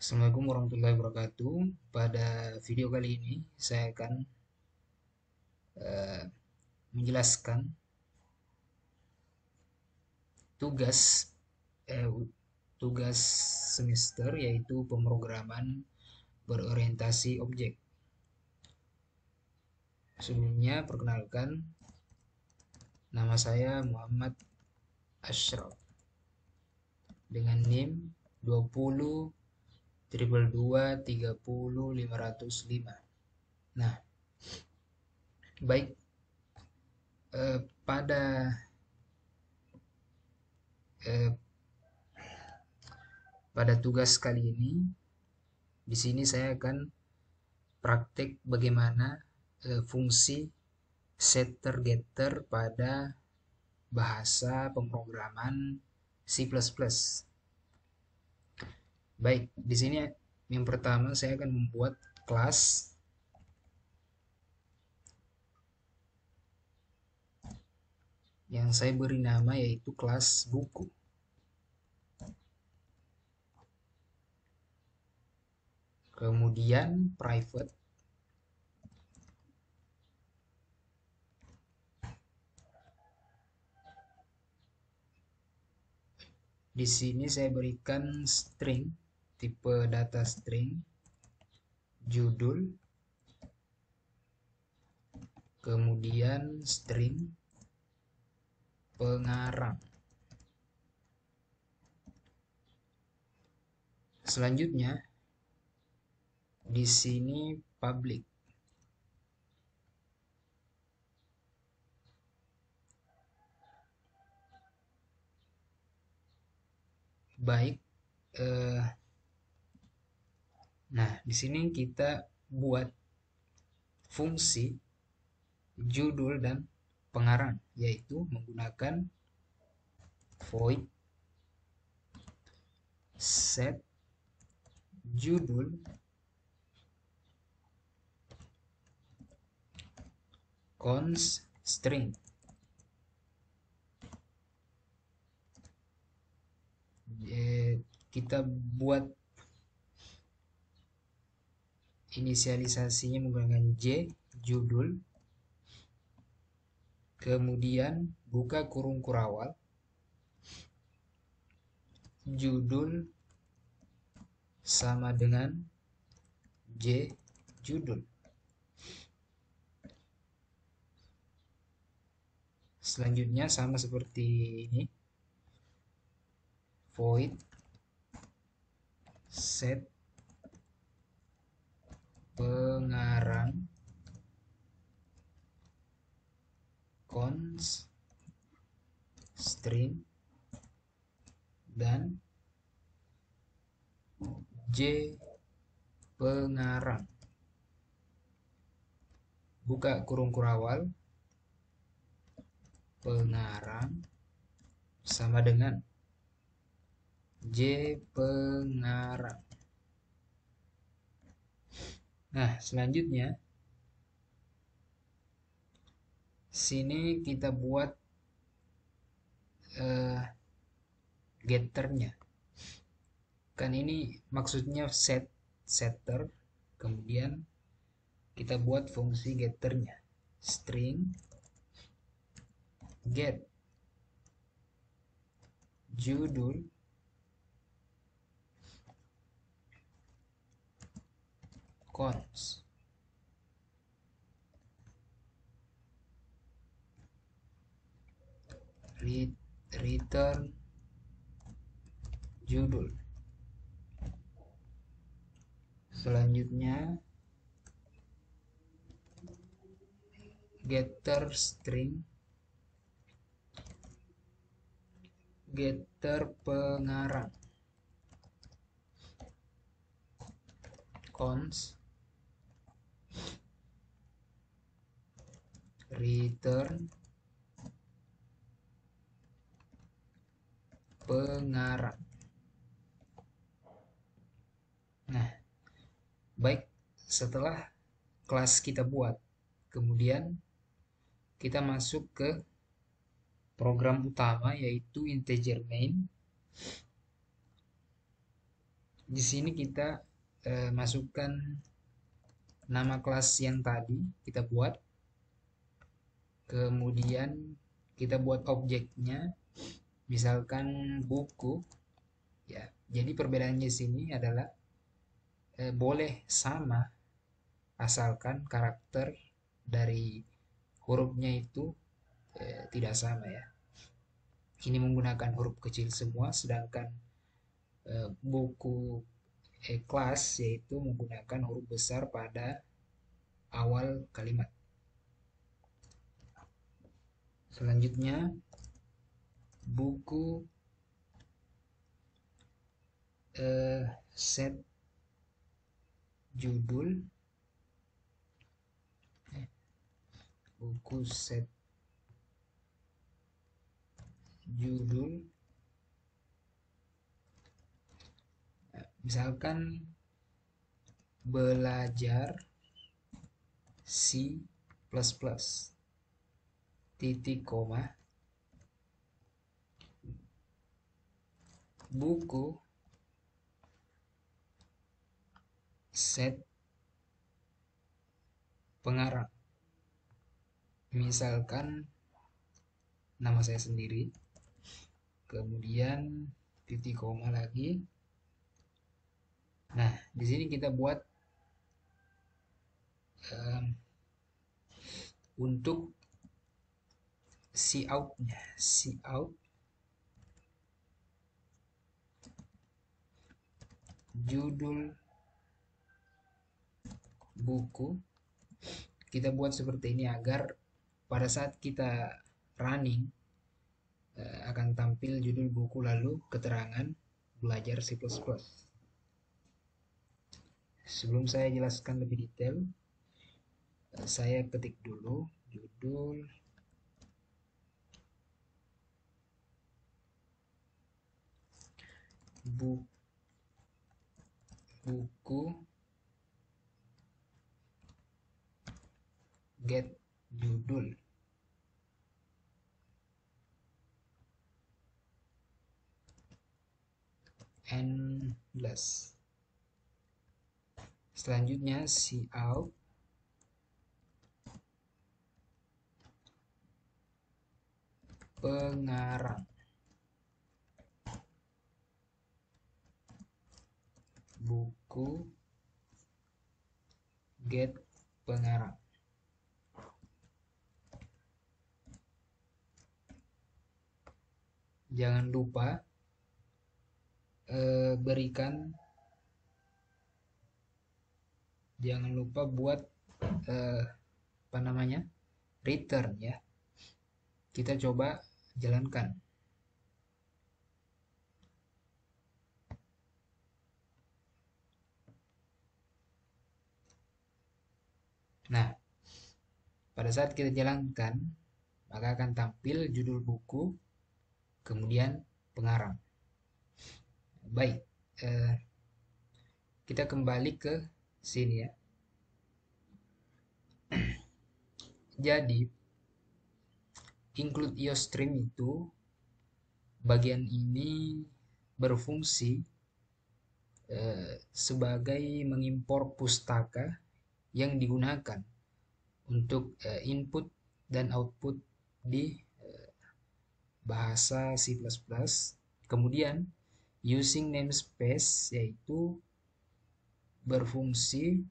Assalamualaikum warahmatullahi wabarakatuh. Pada video kali ini saya akan eh, menjelaskan tugas eh, tugas semester yaitu pemrograman berorientasi objek. Sebelumnya perkenalkan, nama saya Muhammad Ashraf dengan NIM 20 222 30 505. Nah, baik, pada eh, pada tugas kali ini, di sini saya akan praktek bagaimana fungsi setter getter pada bahasa pemrograman C++. Baik, di sini yang pertama saya akan membuat kelas yang saya beri nama yaitu kelas buku. Kemudian private. Di sini saya berikan string, tipe data string, judul, kemudian string pengarang. Selanjutnya di sini public. Baik, nah di sini kita buat fungsi judul dan pengarang, yaitu menggunakan void set judul const string. Kita buat inisialisasinya menggunakan J judul, kemudian buka kurung kurawal, judul sama dengan J judul. Selanjutnya sama seperti ini, void set pengarang const string dan J pengarang, buka kurung kurawal, pengarang sama dengan J pengarang. Nah, selanjutnya sini kita buat getternya. Kan ini maksudnya setter, kemudian kita buat fungsi getternya, string get judul const return judul. Selanjutnya getter string, getter pengarang const return pengarang. Nah, baik, setelah kelas kita buat, kemudian kita masuk ke program utama yaitu integer main. Di sini kita masukkan nama kelas yang tadi kita buat, kemudian kita buat objeknya, misalkan buku, ya. Jadi perbedaannya di sini adalah boleh sama asalkan karakter dari hurufnya itu tidak sama, ya. Ini menggunakan huruf kecil semua, sedangkan buku kelas yaitu menggunakan huruf besar pada awal kalimat. Selanjutnya, buku set judul, buku set judul, misalkan belajar C++, titik koma, buku set pengarang, misalkan nama saya sendiri, kemudian titik koma lagi. Nah, di sini kita buat untuk cout-nya, cout judul buku, kita buat seperti ini agar pada saat kita running akan tampil judul buku lalu keterangan belajar C++. Sebelum saya jelaskan lebih detail, saya ketik dulu judul buku get judul. Endless. Selanjutnya cout pengarang, buku get pengarang. Jangan lupa jangan lupa buat apa namanya, return, ya. Kita coba jalankan. Nah, pada saat kita jalankan, maka akan tampil judul buku, kemudian pengarang. Baik, kita kembali ke sini, ya. Jadi, include iostream itu bagian ini berfungsi sebagai mengimpor pustaka yang digunakan untuk input dan output di bahasa C++. Kemudian using namespace yaitu berfungsi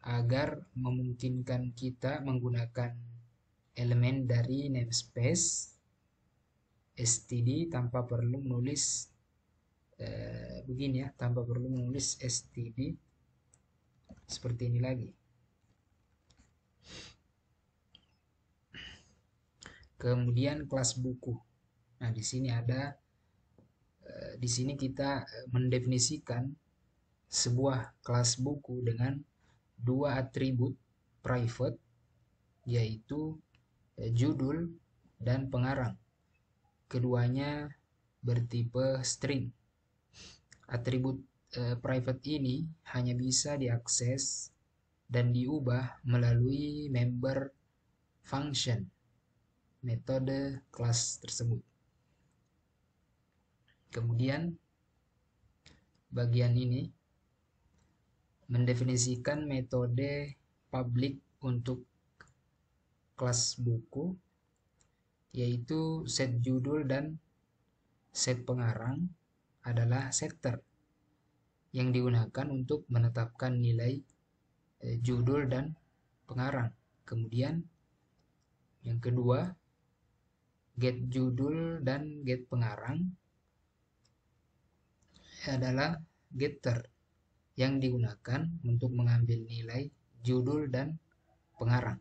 agar memungkinkan kita menggunakan elemen dari namespace std tanpa perlu menulis begini, ya, tanpa perlu menulis std seperti ini lagi. Kemudian kelas buku. Nah, di sini ada di sini kita mendefinisikan sebuah kelas buku dengan dua atribut private, yaitu judul dan pengarang. Keduanya bertipe string. Atribut private ini hanya bisa diakses dan diubah melalui member function metode kelas tersebut. Kemudian bagian ini mendefinisikan metode publik untuk kelas buku, yaitu set judul dan set pengarang adalah setter yang digunakan untuk menetapkan nilai judul dan pengarang. Kemudian yang kedua, get judul dan get pengarang adalah getter yang digunakan untuk mengambil nilai judul dan pengarang.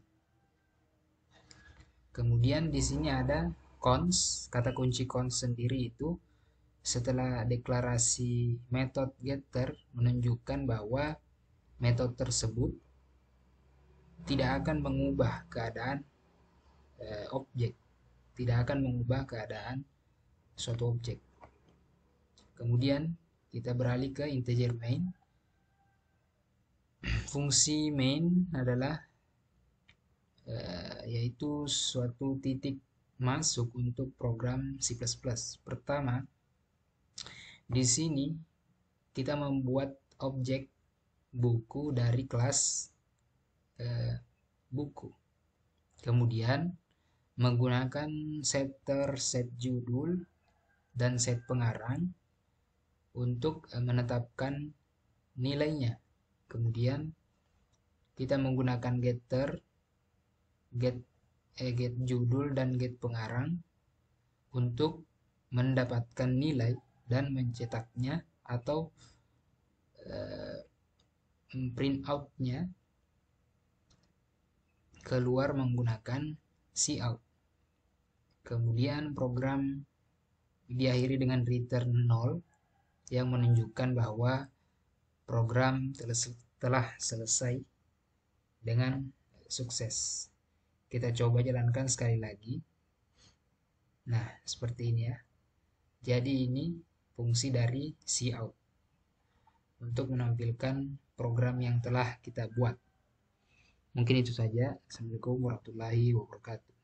Kemudian di sini ada cons. Kata kunci cons sendiri itu setelah deklarasi method getter menunjukkan bahwa metode tersebut tidak akan mengubah keadaan objek, tidak akan mengubah keadaan suatu objek. Kemudian kita beralih ke integer main. Fungsi main adalah yaitu suatu titik masuk untuk program C++. Pertama, di sini kita membuat objek buku dari kelas buku. Kemudian menggunakan setter, set judul, dan set pengarang untuk menetapkan nilainya. Kemudian kita menggunakan getter, get judul, dan get pengarang untuk mendapatkan nilai dan mencetaknya atau print out-nya keluar menggunakan cout. Kemudian program diakhiri dengan return 0 yang menunjukkan bahwa program telah selesai dengan sukses. Kita coba jalankan sekali lagi. Nah, seperti ini ya. Jadi ini fungsi dari cout untuk menampilkan program yang telah kita buat. Mungkin itu saja. Assalamualaikum warahmatullahi wabarakatuh.